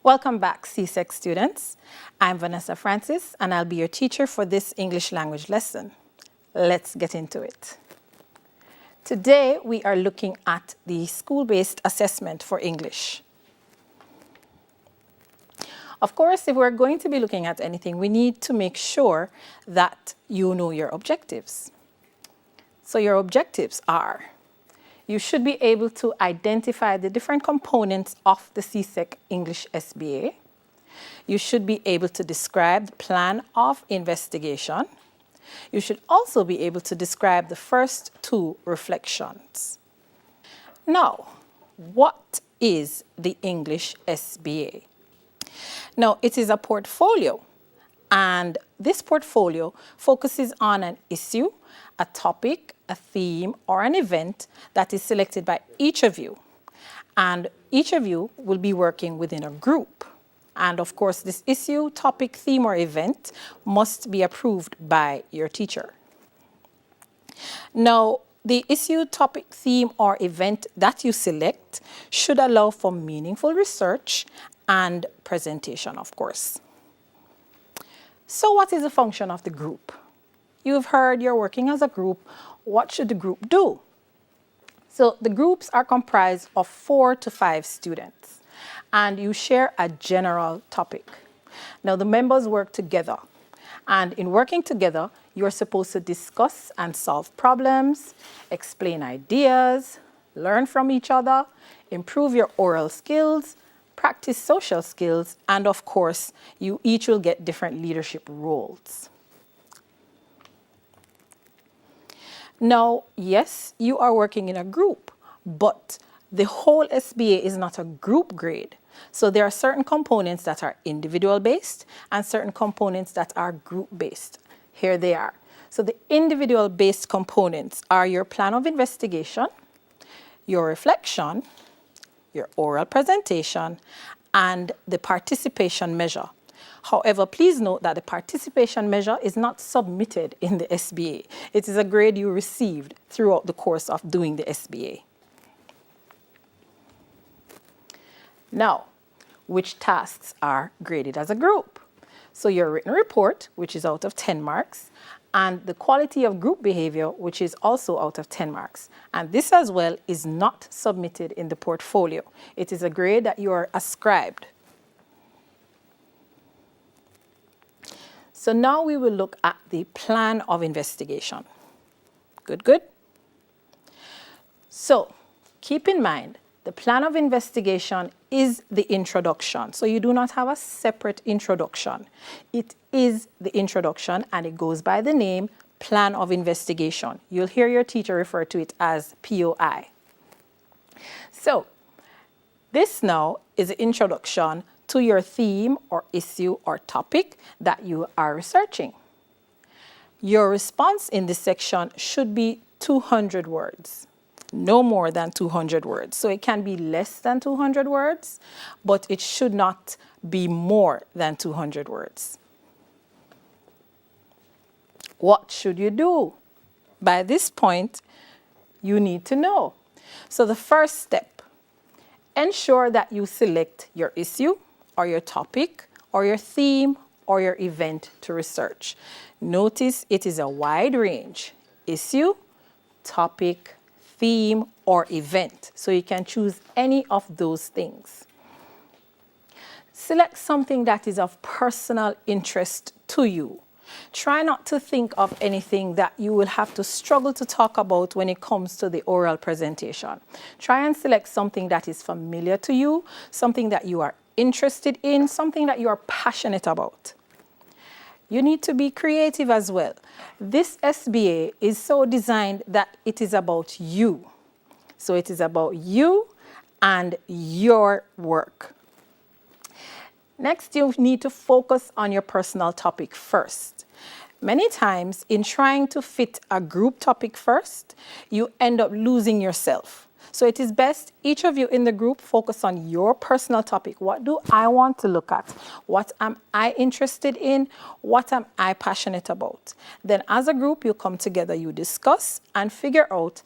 Welcome back, CSEC students. I'm Vanessa Francis, and I'll be your teacher for this English language lesson. Let's get into it. Today, we are looking at the school-based assessment for English. Of course, if we're going to be looking at anything, we need to make sure that you know your objectives. So your objectives are, you should be able to identify the different components of the CSEC English SBA. You should be able to describe the plan of investigation. You should also be able to describe the first two reflections. Now, what is the English SBA? Now, it is a portfolio, and this portfolio focuses on an issue, a topic, a theme, or an event that is selected by each of you. And each of you will be working within a group. And of course, this issue, topic, theme, or event must be approved by your teacher. Now, the issue, topic, theme, or event that you select should allow for meaningful research and presentation, of course. So what is the function of the group? You've heard you're working as a group. What should the group do? So the groups are comprised of 4 to 5 students, and you share a general topic. Now the members work together, and in working together, you're supposed to discuss and solve problems, explain ideas, learn from each other, improve your oral skills, practice social skills, and of course, you each will get different leadership roles. Now, yes, you are working in a group, but the whole SBA is not a group grade. So there are certain components that are individual based and certain components that are group based. Here they are. So the individual based components are your plan of investigation, your reflection, your oral presentation, and the participation measure. However, please note that the participation measure is not submitted in the SBA. It is a grade you received throughout the course of doing the SBA. Now, which tasks are graded as a group? So your written report, which is out of 10 marks, and the quality of group behavior, which is also out of 10 marks. And this as well is not submitted in the portfolio. It is a grade that you are ascribed. So now we will look at the plan of investigation. Good? So keep in mind, the plan of investigation is the introduction. So you do not have a separate introduction. It is the introduction, and it goes by the name plan of investigation. You'll hear your teacher refer to it as POI. So this now is the introduction to your theme or issue or topic that you are researching. Your response in this section should be 200 words. No more than 200 words. So it can be less than 200 words, but it should not be more than 200 words. What should you do? By this point, you need to know. So the first step, ensure that you select your issue or your topic or your theme or your event to research. Notice it is a wide range: issue, topic, theme, or event. So you can choose any of those things. Select something that is of personal interest to you. Try not to think of anything that you will have to struggle to talk about when it comes to the oral presentation. Try and select something that is familiar to you, something that you are interested in, something that you are passionate about. You need to be creative as well. This SBA is so designed that it is about you. So it is about you and your work. Next, you need to focus on your personal topic first. Many times, in trying to fit a group topic first, you end up losing yourself. So it is best each of you in the group focus on your personal topic. What do I want to look at? What am I interested in? What am I passionate about? Then as a group, you come together, you discuss and figure out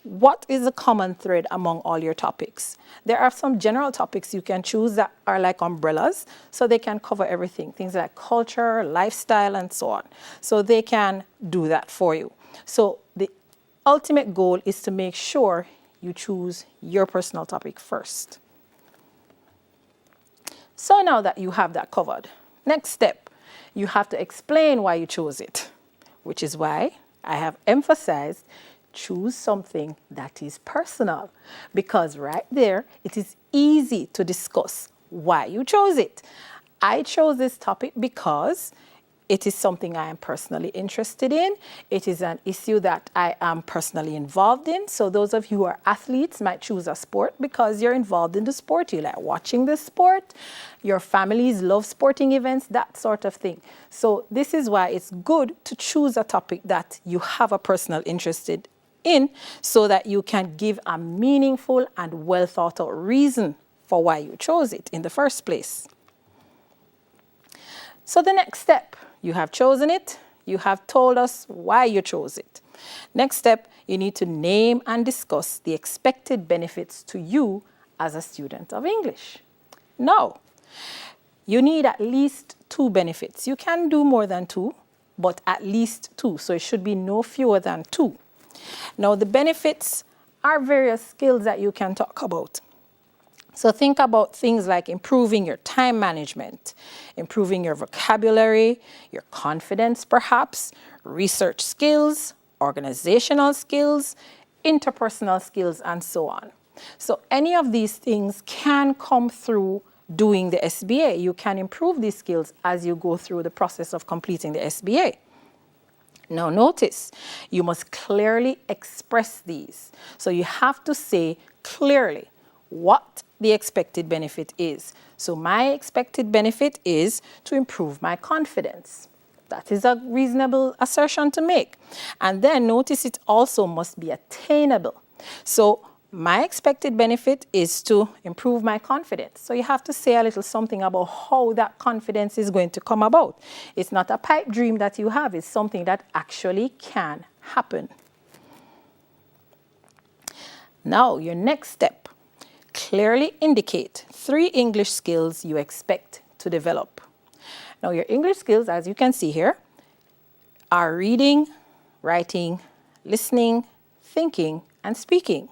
what is the common thread among all your topics? There are some general topics you can choose that are like umbrellas, so they can cover everything, things like culture, lifestyle, and so on. So they can do that for you. So the ultimate goal is to make sure you choose your personal topic first. So now that you have that covered, next step, you have to explain why you chose it, which is why I have emphasized choose something that is personal, because right there, it is easy to discuss why you chose it. I chose this topic because it is something I am personally interested in. It is an issue that I am personally involved in. So those of you who are athletes might choose a sport because you're involved in the sport. You like watching the sport. Your families love sporting events, that sort of thing. So this is why it's good to choose a topic that you have a personal interest in, so that you can give a meaningful and well thought out reason for why you chose it in the first place. So the next step, you have chosen it, you have told us why you chose it. Next step, you need to name and discuss the expected benefits to you as a student of English. Now, you need at least 2 benefits. You can do more than 2, but at least 2. So it should be no fewer than 2. Now, the benefits are various skills that you can talk about. So think about things like improving your time management, improving your vocabulary, your confidence perhaps, research skills, organizational skills, interpersonal skills, and so on. So any of these things can come through doing the SBA. You can improve these skills as you go through the process of completing the SBA. Now notice, you must clearly express these. So you have to say clearly what the expected benefit is. So my expected benefit is to improve my confidence. That is a reasonable assertion to make. And then notice it also must be attainable. So my expected benefit is to improve my confidence. So you have to say a little something about how that confidence is going to come about. It's not a pipe dream that you have, it's something that actually can happen. Now, your next step, clearly indicate 3 English skills you expect to develop. Now, your English skills, as you can see here, are reading, writing, listening, thinking, and speaking.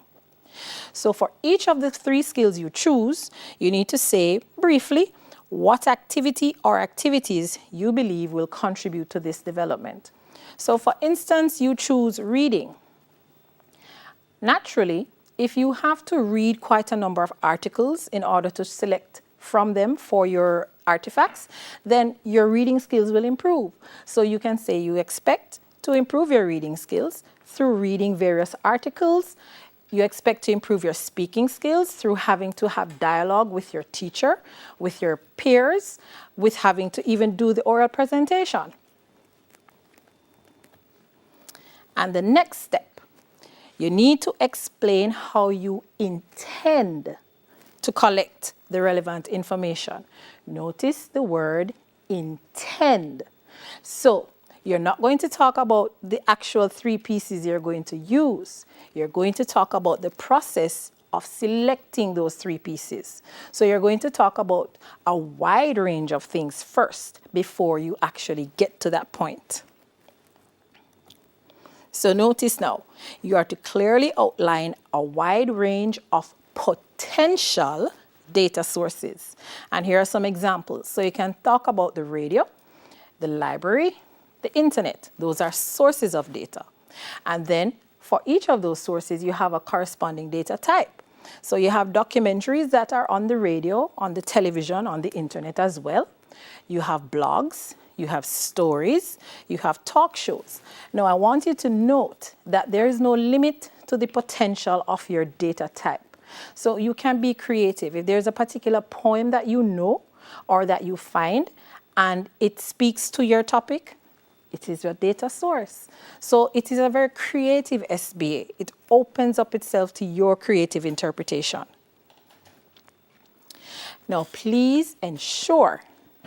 So for each of the 3 skills you choose, you need to say briefly what activity or activities you believe will contribute to this development. So for instance, you choose reading. Naturally, if you have to read quite a number of articles in order to select from them for your artifacts, then your reading skills will improve. So you can say you expect to improve your reading skills through reading various articles. You expect to improve your speaking skills through having to have dialogue with your teacher, with your peers, with having to even do the oral presentation. And the next step, you need to explain how you intend to collect the relevant information. Notice the word intend. So you're not going to talk about the actual 3 pieces you're going to use. You're going to talk about the process of selecting those 3 pieces. So you're going to talk about a wide range of things first before you actually get to that point. So notice now, you are to clearly outline a wide range of potential data sources. And here are some examples. So you can talk about the radio, the library, the internet. Those are sources of data. And then for each of those sources, you have a corresponding data type. So you have documentaries that are on the radio, on the television, on the internet as well. You have blogs, you have stories, you have talk shows. Now I want you to note that there is no limit to the potential of your data type. So you can be creative. If there's a particular poem that you know or that you find and it speaks to your topic, it is your data source. So it is a very creative SBA. It opens up itself to your creative interpretation. Now, please ensure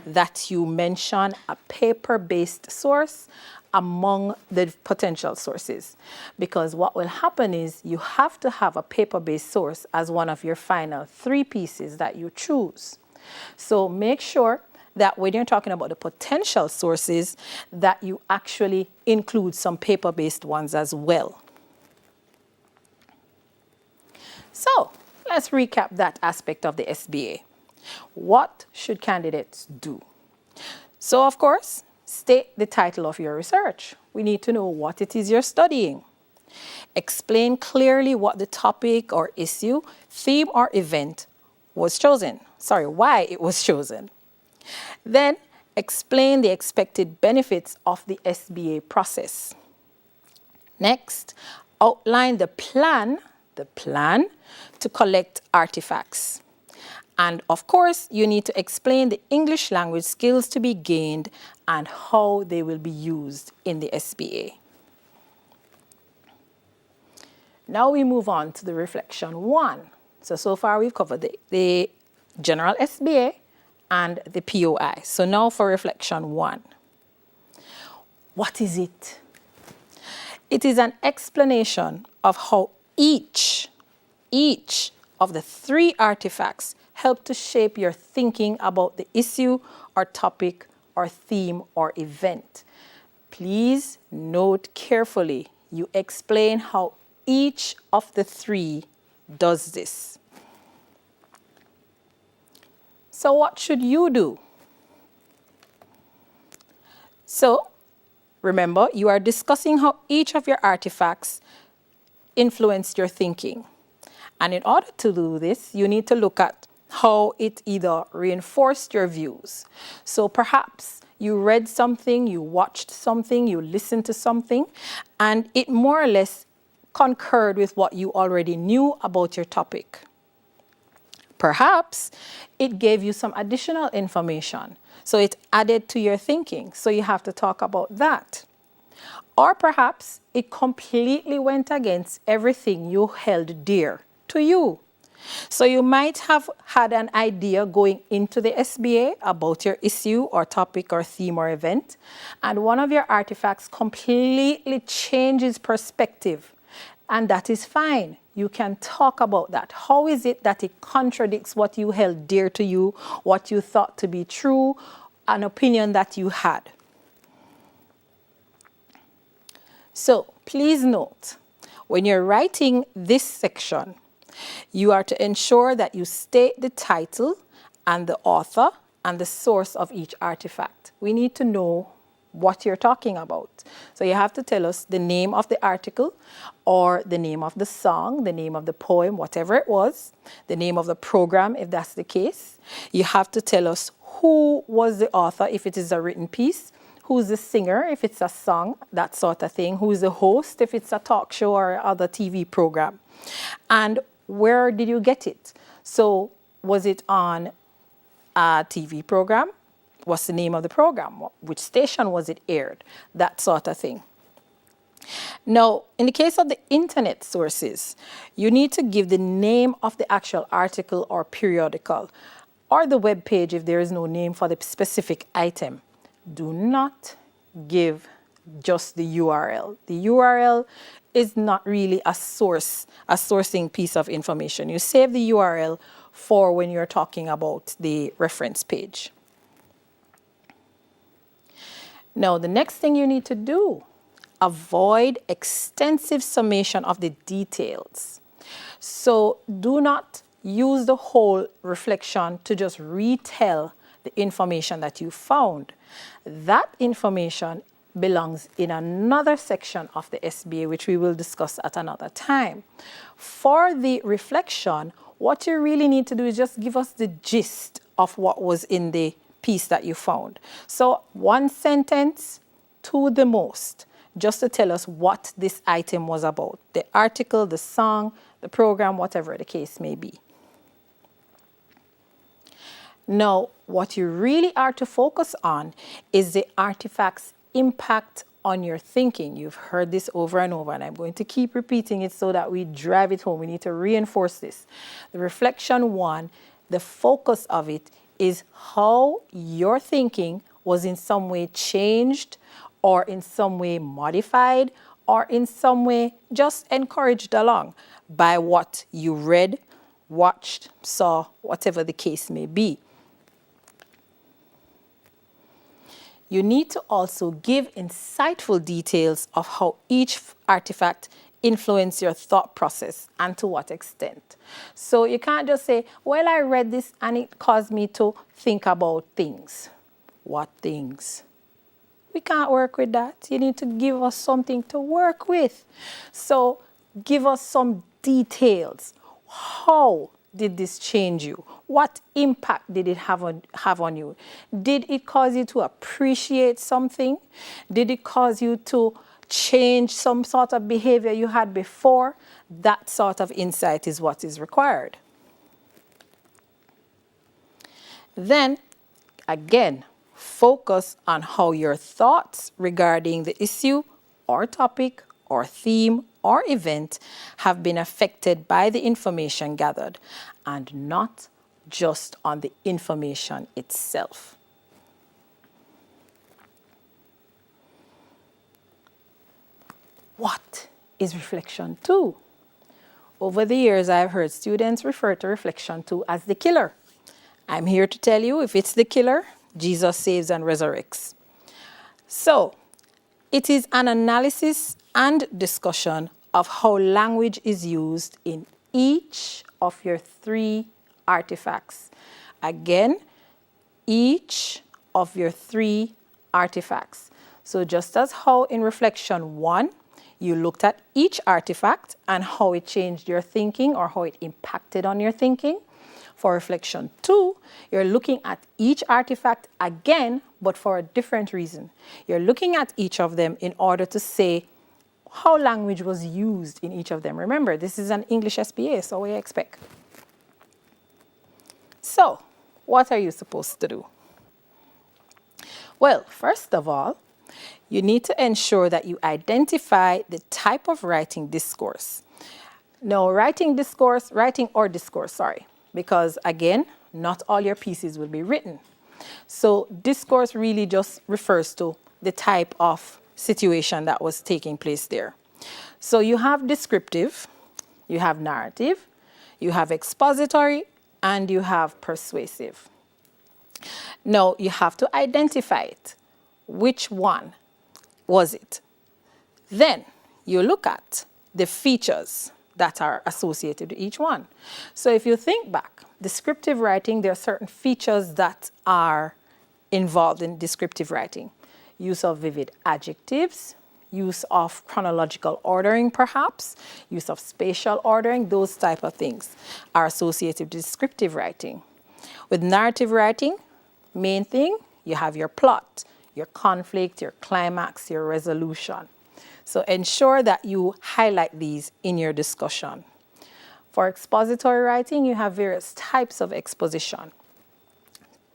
that you mention a paper-based source among the potential sources. Because what will happen is you have to have a paper-based source as one of your final 3 pieces that you choose. So make sure that when you're talking about the potential sources, that you actually include some paper-based ones as well. So let's recap that aspect of the SBA. What should candidates do? So of course, state the title of your research. We need to know what it is you're studying. Explain clearly what the topic or issue, theme or event was chosen. Sorry, why it was chosen. Then explain the expected benefits of the SBA process. Next, outline the plan to collect artifacts. And of course, you need to explain the English language skills to be gained and how they will be used in the SBA. Now we move on to the reflection 1. So far we've covered the general SBA and the POI. So now for reflection 1. What is it? It is an explanation of how each of the 3 artifacts help to shape your thinking about the issue or topic or theme or event. Please note carefully, you explain how each of the 3 does this. So what should you do? So remember, you are discussing how each of your artifacts influenced your thinking. And in order to do this, you need to look at how it either reinforced your views. So perhaps you read something, you watched something, you listened to something, and it more or less concurred with what you already knew about your topic. Perhaps it gave you some additional information, so it added to your thinking, so you have to talk about that. Or perhaps it completely went against everything you held dear to you. So you might have had an idea going into the SBA about your issue or topic or theme or event, and one of your artifacts completely changes perspective, and that is fine. You can talk about that. How is it that it contradicts what you held dear to you, what you thought to be true, an opinion that you had? So please note, when you're writing this section, you are to ensure that you state the title and the author and the source of each artifact. We need to know what you're talking about. So you have to tell us the name of the article or the name of the song, the name of the poem, whatever it was, the name of the program, if that's the case. You have to tell us who was the author, if it is a written piece, who's the singer, if it's a song, that sort of thing, who's the host, if it's a talk show or other TV program, and where did you get it? So was it on a TV program? What's the name of the program? Which station was it aired? That sort of thing. Now, in the case of the internet sources, you need to give the name of the actual article or periodical, or the web page if there is no name for the specific item. Do not give just the URL. The URL is not really a sourcing piece of information. You save the URL for when you're talking about the reference page. Now, the next thing you need to do, avoid extensive summation of the details. So do not use the whole reflection to just retell the information that you found. That information belongs in another section of the SBA, which we will discuss at another time. For the reflection, what you really need to do is just give us the gist of what was in the piece that you found. So 1 sentence to the most, just to tell us what this item was about. The article, the song, the program, whatever the case may be. Now, what you really are to focus on is the artifact's impact on your thinking. You've heard this over and over, and I'm going to keep repeating it so that we drive it home. We need to reinforce this. The reflection 1, the focus of it is how your thinking was in some way changed or in some way modified, or in some way just encouraged along by what you read, watched, saw, whatever the case may be. You need to also give insightful details of how each artifact influenced your thought process and to what extent. So you can't just say, well, I read this and it caused me to think about things. What things? We can't work with that. You need to give us something to work with. So give us some details. How did this change you? What impact did it have on you? Did it cause you to appreciate something? Did it cause you to change some sort of behavior you had before? That sort of insight is what is required. Then, again, focus on how your thoughts regarding the issue or topic or theme or event have been affected by the information gathered, and not just on the information itself. What is reflection 2? Over the years, I've heard students refer to reflection 2 as the killer. I'm here to tell you, if it's the killer, Jesus saves and resurrects. So, it is an analysis and discussion of how language is used in each of your 3 artifacts. Again, each of your 3 artifacts. So just as how in reflection 1, you looked at each artifact and how it changed your thinking or how it impacted on your thinking. For reflection 2, you're looking at each artifact again, but for a different reason. You're looking at each of them in order to say how language was used in each of them. Remember, this is an English SBA, so what do you expect? So, what are you supposed to do? Well, first of all, you need to ensure that you identify the type of writing discourse. Now, writing or discourse, because again, not all your pieces will be written. So discourse really just refers to the type of situation that was taking place there. So you have descriptive, you have narrative, you have expository, and you have persuasive. Now, you have to identify it. Which one was it? Then you look at the features that are associated with each one. So if you think back, descriptive writing, there are certain features that are involved in descriptive writing. Use of vivid adjectives, use of chronological ordering perhaps, use of spatial ordering, those type of things are associated with descriptive writing. With narrative writing, main thing, you have your plot, your conflict, your climax, your resolution. So ensure that you highlight these in your discussion. For expository writing, you have various types of exposition.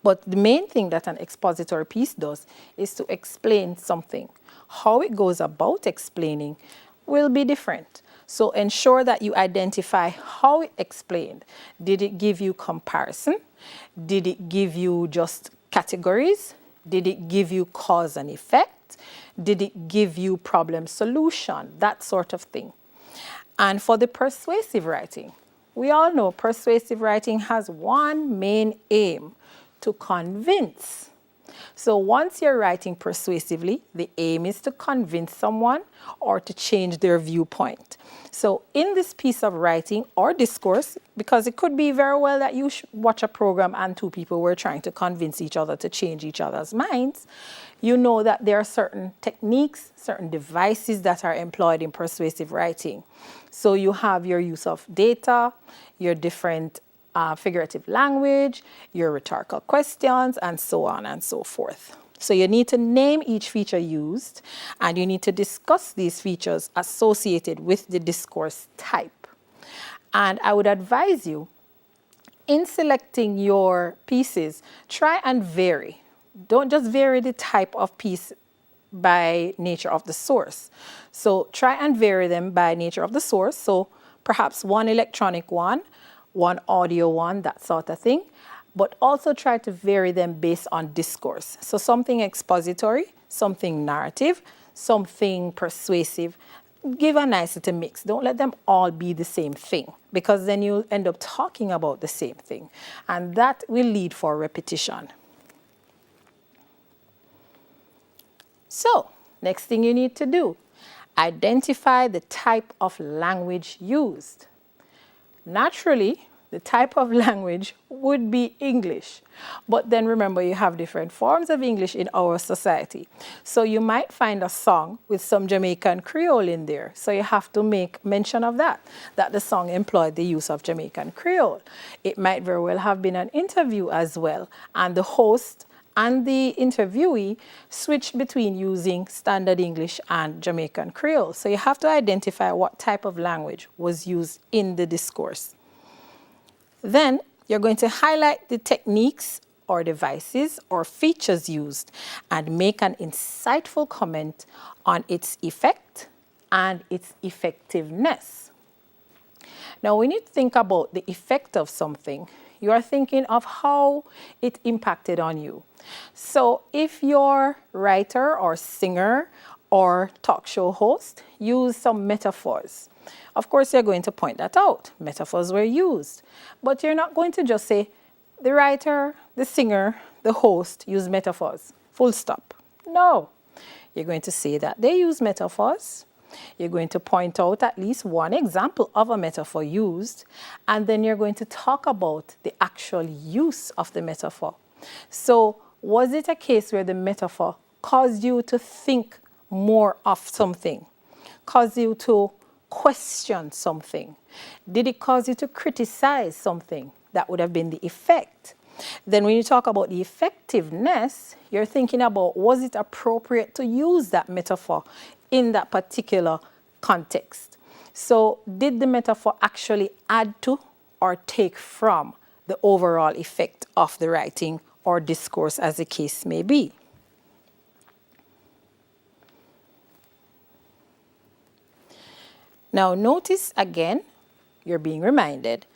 But the main thing that an expository piece does is to explain something. How it goes about explaining will be different. So ensure that you identify how it explained. Did it give you comparison? Did it give you just categories? Did it give you cause and effect? Did it give you problem solution? That sort of thing. And for the persuasive writing, we all know persuasive writing has one main aim: to convince. So once you're writing persuasively, the aim is to convince someone or to change their viewpoint. So in this piece of writing or discourse, because it could be very well that you watch a program and 2 people were trying to convince each other to change each other's minds, you know that there are certain techniques, certain devices that are employed in persuasive writing. So you have your use of data, your different figurative language, your rhetorical questions, and so on and so forth. So you need to name each feature used, and you need to discuss these features associated with the discourse type. And I would advise you, in selecting your pieces, try and vary. Don't just vary the type of piece by nature of the source. So try and vary them by nature of the source. So perhaps one electronic one audio one, that sort of thing. But also try to vary them based on discourse. So something expository, something narrative, something persuasive. Give a nice little mix. Don't let them all be the same thing, because then you'll end up talking about the same thing, and that will lead for repetition. So, next thing you need to do, identify the type of language used. Naturally, the type of language would be English. But then remember, you have different forms of English in our society. So you might find a song with some Jamaican Creole in there. So you have to make mention of that the song employed the use of Jamaican Creole. It might very well have been an interview as well, and the host and the interviewee switched between using standard English and Jamaican Creole. So you have to identify what type of language was used in the discourse. Then you're going to highlight the techniques or devices or features used and make an insightful comment on its effect and its effectiveness. Now, when you think about the effect of something, you are thinking of how it impacted on you. So if your writer or singer or talk show host use some metaphors, of course, you're going to point that out. Metaphors were used. But you're not going to just say, the writer, the singer, the host use metaphors. Full stop. No. You're going to say that they use metaphors. You're going to point out at least one example of a metaphor used. And then you're going to talk about the actual use of the metaphor. So, was it a case where the metaphor caused you to think more of something? Caused you to question something? Did it cause you to criticize something? That would have been the effect. Then when you talk about the effectiveness, you're thinking about, was it appropriate to use that metaphor in that particular context? So did the metaphor actually add to or take from the overall effect of the writing or discourse, as the case may be? Now notice again, you're being reminded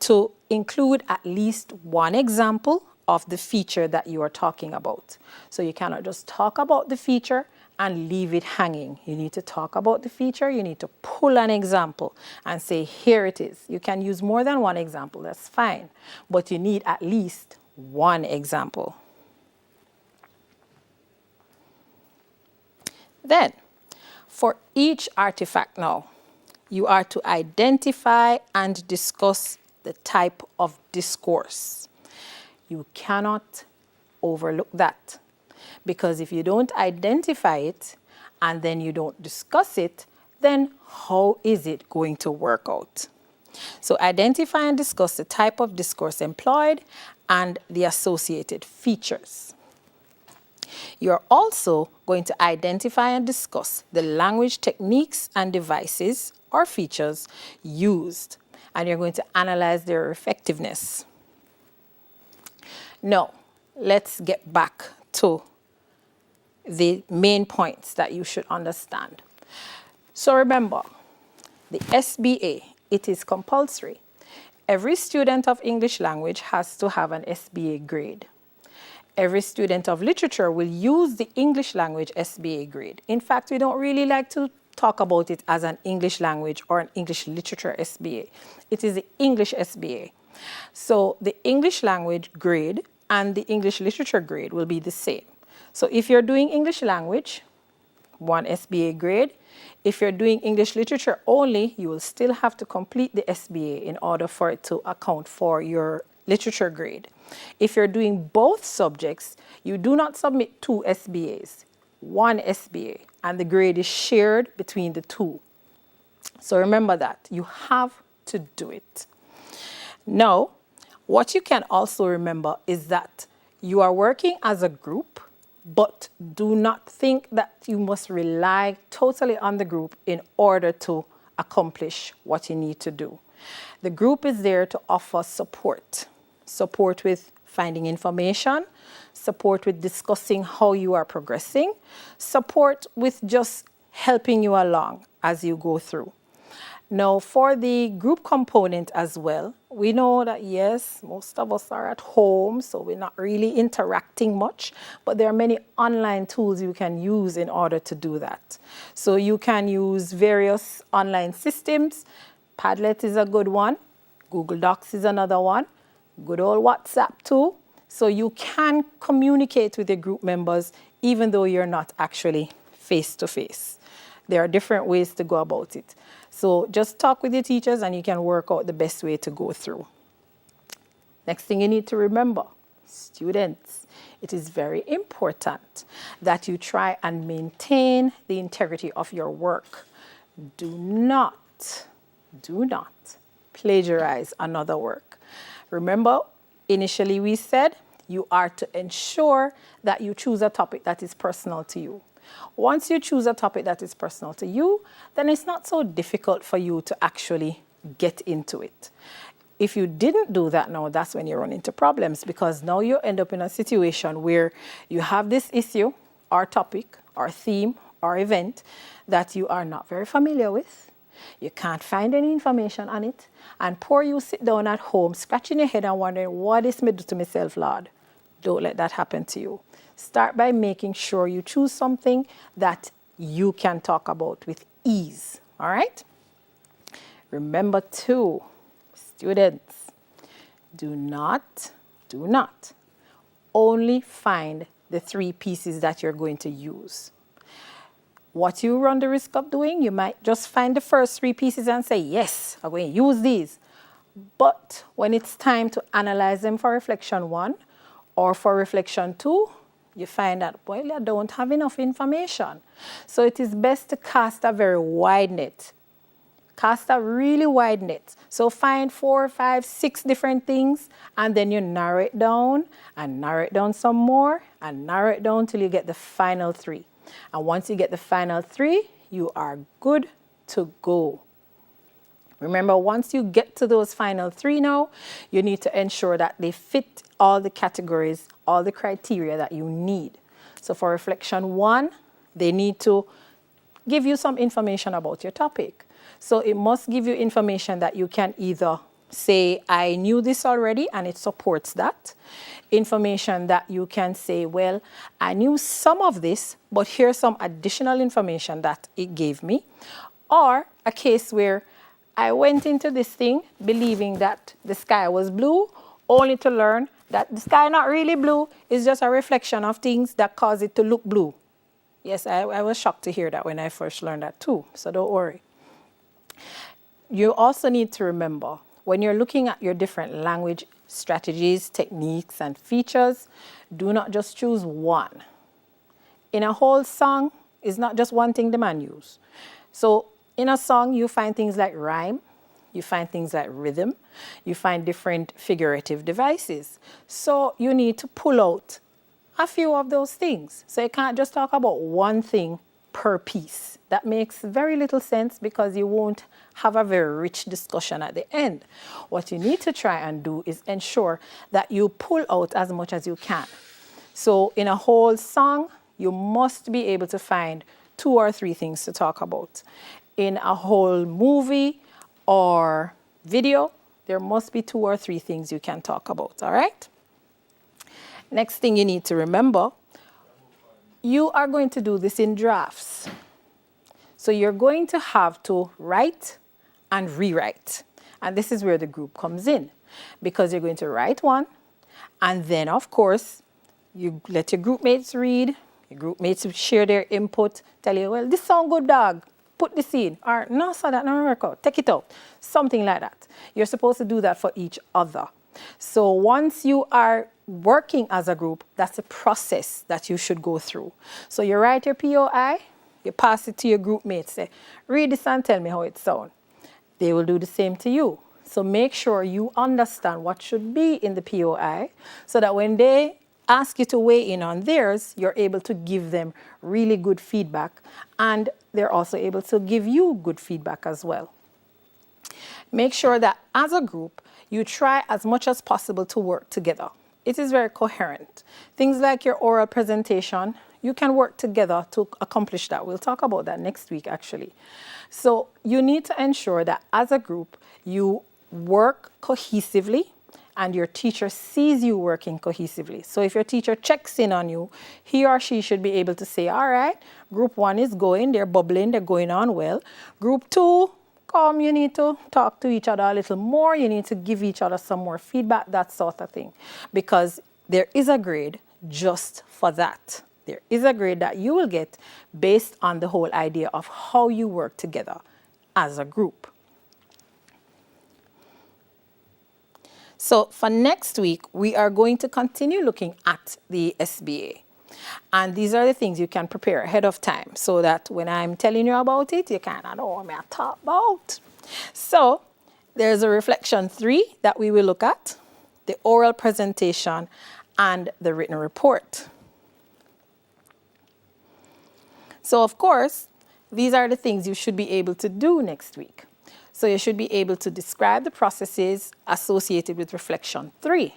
to include at least one example of the feature that you are talking about. So you cannot just talk about the feature and leave it hanging. You need to talk about the feature, you need to pull an example and say, here it is. You can use more than one example, that's fine, but you need at least one example. Then, for each artifact now, you are to identify and discuss the type of discourse. You cannot overlook that, because if you don't identify it and then you don't discuss it, then how is it going to work out? So identify and discuss the type of discourse employed and the associated features. You're also going to identify and discuss the language techniques and devices or features used, and you're going to analyze their effectiveness. Now, let's get back to the main points that you should understand. So remember, the SBA, it is compulsory. Every student of English language has to have an SBA grade. Every student of literature will use the English language SBA grade. In fact, we don't really like to talk about it as an English language or an English literature SBA. It is the English SBA. So the English language grade and the English literature grade will be the same. So if you're doing English language, one SBA grade. If you're doing English literature only, you will still have to complete the SBA in order for it to account for your literature grade. If you're doing both subjects, you do not submit two SBAs, one SBA, and the grade is shared between the two. So remember that. You have to do it. Now, what you can also remember is that you are working as a group, but do not think that you must rely totally on the group in order to accomplish what you need to do. The group is there to offer support. Support with finding information, support with discussing how you are progressing, support with just helping you along as you go through. Now, for the group component as well, we know that yes, most of us are at home, so we're not really interacting much, but there are many online tools you can use in order to do that. So you can use various online systems. Padlet is a good one. Google Docs is another one. Good old WhatsApp too. So you can communicate with your group members even though you're not actually face to face. There are different ways to go about it. So just talk with your teachers and you can work out the best way to go through. Next thing you need to remember, students, it is very important that you try and maintain the integrity of your work. Do not plagiarize another work. Remember, initially we said you are to ensure that you choose a topic that is personal to you. Once you choose a topic that is personal to you, then it's not so difficult for you to actually get into it. If you didn't do that now, that's when you run into problems, because now you end up in a situation where you have this issue or topic or theme or event that you are not very familiar with. You can't find any information on it, and poor you sit down at home scratching your head and wondering, what is me do to myself, Lord? Don't let that happen to you. Start by making sure you choose something that you can talk about with ease, all right? Remember too, students, do not only find the 3 pieces that you're going to use. What you run the risk of doing, you might just find the first 3 pieces and say, yes, I'm going to use these. But when it's time to analyze them for reflection 1 or for reflection 2, you find that, well, I don't have enough information. So it is best to cast a very wide net. Cast a really wide net. So find 4, 5, 6 different things, and then you narrow it down and narrow it down some more and narrow it down till you get the final 3. And once you get the final 3, you are good to go. Remember, once you get to those final 3 now, you need to ensure that they fit all the categories, all the criteria that you need. So for reflection 1, they need to give you some information about your topic. So it must give you information that you can either say, I knew this already and it supports that. Information that you can say, well, I knew some of this, but here's some additional information that it gave me. Or a case where I went into this thing believing that the sky was blue, only to learn that the sky not really blue, is just a reflection of things that cause it to look blue. Yes, I was shocked to hear that when I first learned that too, so don't worry. You also need to remember, when you're looking at your different language strategies, techniques, and features, do not just choose one. In a whole song, it's not just one thing the man use. So in a song, you find things like rhyme, you find things like rhythm, you find different figurative devices. So you need to pull out a few of those things. So you can't just talk about one thing per piece. That makes very little sense because you won't have a very rich discussion at the end. What you need to try and do is ensure that you pull out as much as you can. So in a whole song, you must be able to find 2 or 3 things to talk about. In a whole movie or video, there must be 2 or 3 things you can talk about, all right? Next thing you need to remember, you are going to do this in drafts. So you're going to have to write and rewrite. And this is where the group comes in, because you're going to write one, and then, of course, you let your group mates read, your group mates share their input, tell you, well, this sound good, dog. Put this in. Or, no, sir, that don't work out. Take it out. Something like that. You're supposed to do that for each other. So once you are working as a group, that's a process that you should go through. So you write your POI, you pass it to your group mates, say, read this and tell me how it sounds. They will do the same to you. So make sure you understand what should be in the POI so that when they ask you to weigh in on theirs, you're able to give them really good feedback, and they're also able to give you good feedback as well. Make sure that as a group, you try as much as possible to work together. It is very coherent. Things like your oral presentation, you can work together to accomplish that. We'll talk about that next week, actually. So you need to ensure that as a group, you work cohesively and your teacher sees you working cohesively. So if your teacher checks in on you, he or she should be able to say, all right, group 1 is going, they're bubbling, they're going on well. Group 2, come, you need to talk to each other a little more. You need to give each other some more feedback, that sort of thing. Because there is a grade just for that. There is a grade that you will get based on the whole idea of how you work together as a group. So for next week, we are going to continue looking at the SBA. And these are the things you can prepare ahead of time so that when I'm telling you about it, you kind of know what I'm talking about. So there's a reflection 3 that we will look at, the oral presentation and the written report. So of course, these are the things you should be able to do next week. So you should be able to describe the processes associated with reflection 3.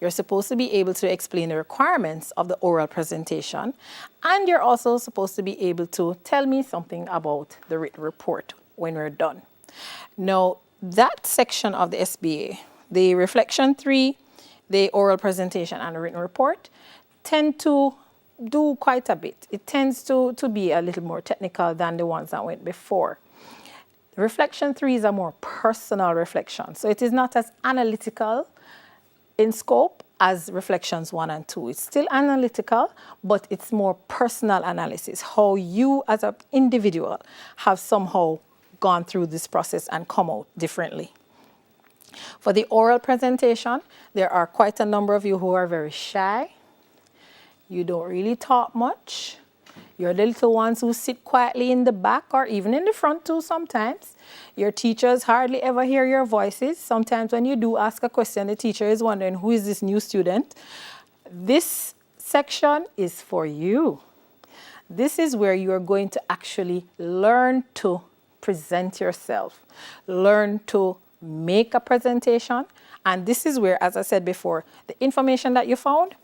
You're supposed to be able to explain the requirements of the oral presentation, and you're also supposed to be able to tell me something about the written report when we're done. Now, that section of the SBA, the reflection 3, the oral presentation and the written report, tend to do quite a bit. It tends to be a little more technical than the ones that went before. Reflection 3 is a more personal reflection. So it is not as analytical in scope as reflections 1 and 2. It's still analytical, but it's more personal analysis, how you as an individual have somehow gone through this process and come out differently. For the oral presentation, there are quite a number of you who are very shy. You don't really talk much. You're the little ones who sit quietly in the back or even in the front too sometimes. Your teachers hardly ever hear your voices. Sometimes when you do ask a question, the teacher is wondering, who is this new student? This section is for you. This is where you are going to actually learn to present yourself, learn to make a presentation. And this is where, as I said before, the information that you found,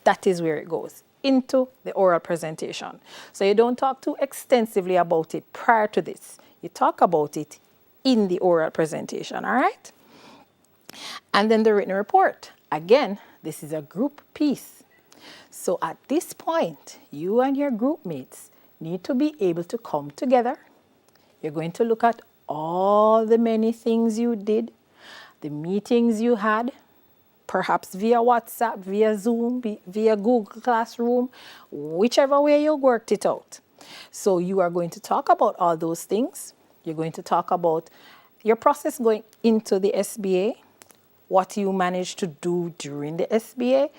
that is where it goes into the oral presentation. So you don't talk too extensively about it prior to this. You talk about it in the oral presentation, all right? And then the written report. Again, this is a group piece. So at this point, you and your group mates need to be able to come together. You're going to look at all the many things you did, the meetings you had, perhaps via WhatsApp, via Zoom, via Google Classroom, whichever way you worked it out. So you are going to talk about all those things. You're going to talk about your process going into the SBA, what you managed to do during the SBA,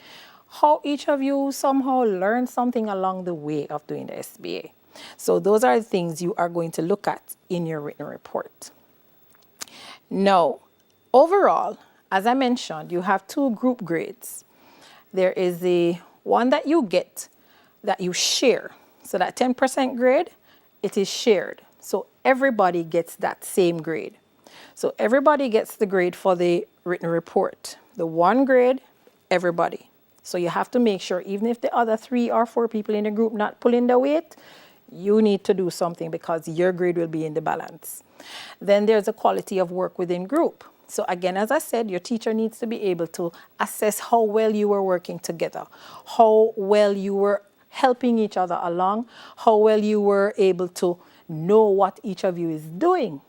how each of you somehow learned something along the way of doing the SBA. So those are the things you are going to look at in your written report. Now, overall, as I mentioned, you have 2 group grades. There is the one that you get that you share. So that 10% grade, it is shared. So everybody gets that same grade. So everybody gets the grade for the written report. The 1 grade, everybody. So you have to make sure, even if the other 3 or 4 people in the group not pulling the weight, you need to do something because your grade will be in the balance. Then there's a quality of work within group. So again, as I said, your teacher needs to be able to assess how well you were working together, how well you were helping each other along, how well you were able to know what each of you is doing.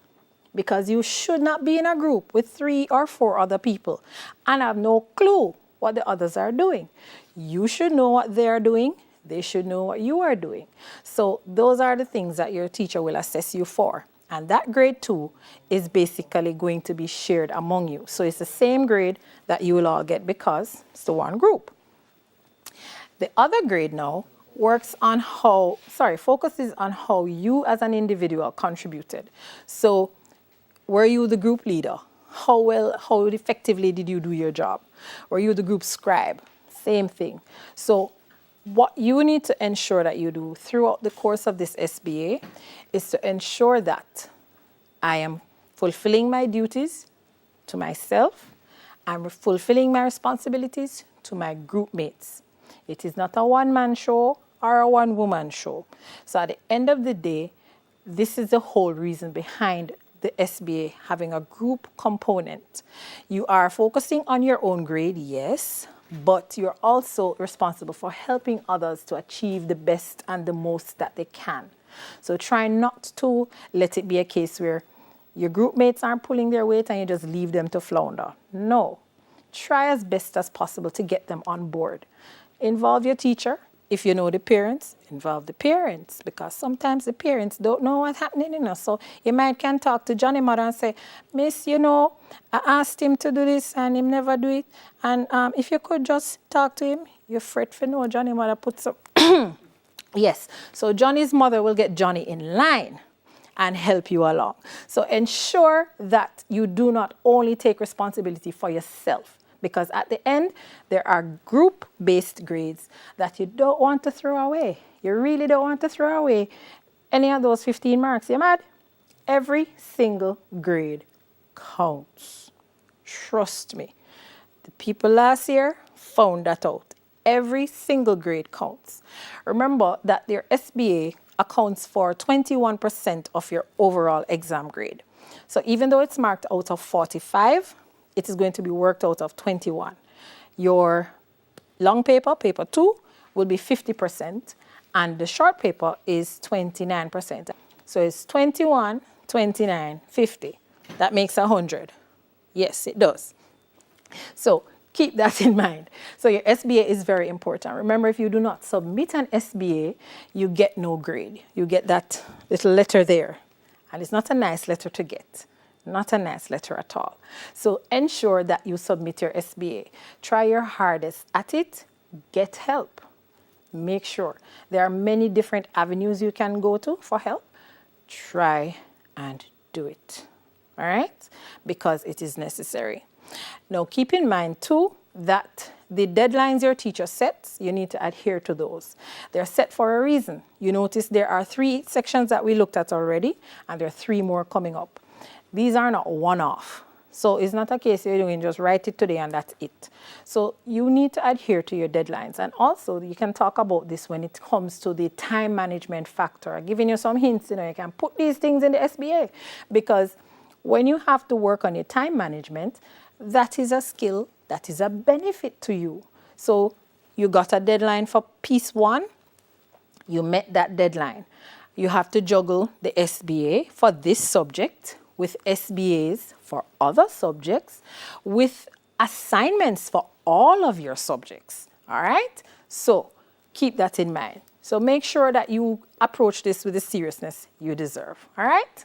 Because you should not be in a group with 3 or 4 other people and have no clue what the others are doing. You should know what they are doing. They should know what you are doing. So those are the things that your teacher will assess you for. And that grade 2 is basically going to be shared among you. So it's the same grade that you will all get because it's the 1 group. The other grade now focuses on how you as an individual contributed. So were you the group leader? How effectively did you do your job? Were you the group scribe? Same thing. So what you need to ensure that you do throughout the course of this SBA is to ensure that I am fulfilling my duties to myself. I'm fulfilling my responsibilities to my group mates. It is not a one-man show or a one-woman show. So at the end of the day, this is the whole reason behind the SBA having a group component. You are focusing on your own grade, yes, but you're also responsible for helping others to achieve the best and the most that they can. So try not to let it be a case where your group mates aren't pulling their weight and you just leave them to flounder. No. Try as best as possible to get them on board. Involve your teacher. If you know the parents, involve the parents, because sometimes the parents don't know what's happening, So you might can talk to Johnny mother and say, Miss, I asked him to do this and he never do it. And if you could just talk to him, you're fret for no Johnny mother put some. Yes, so Johnny's mother will get Johnny in line and help you along. So ensure that you do not only take responsibility for yourself, because at the end, there are group-based grades that you don't want to throw away. You really don't want to throw away any of those 15 marks. You mad? Every single grade counts. Trust me. The people last year found that out. Every single grade counts. Remember that your SBA accounts for 21% of your overall exam grade. So even though it's marked out of 45, it is going to be worked out of 21. Your long paper, paper 2, will be 50%, and the short paper is 29%. So it's 21, 29, 50. That makes 100. Yes, it does. So keep that in mind. So your SBA is very important. Remember, if you do not submit an SBA, you get no grade. You get that little letter there, and it's not a nice letter to get. Not a nice letter at all. So ensure that you submit your SBA. Try your hardest at it. Get help. Make sure. There are many different avenues you can go to for help. Try and do it. All right? Because it is necessary. Now, keep in mind, too, that the deadlines your teacher sets, you need to adhere to those. They're set for a reason. You notice there are 3 sections that we looked at already, and there are 3 more coming up. These are not one-off. So it's not a case you're doing just write it today and that's it. So you need to adhere to your deadlines. And also you can talk about this when it comes to the time management factor. I'm giving you some hints, you can put these things in the SBA, because when you have to work on your time management, that is a skill that is a benefit to you. So you got a deadline for piece 1, you met that deadline. You have to juggle the SBA for this subject with SBAs for other subjects, with assignments for all of your subjects, all right? So keep that in mind. So make sure that you approach this with the seriousness you deserve, all right?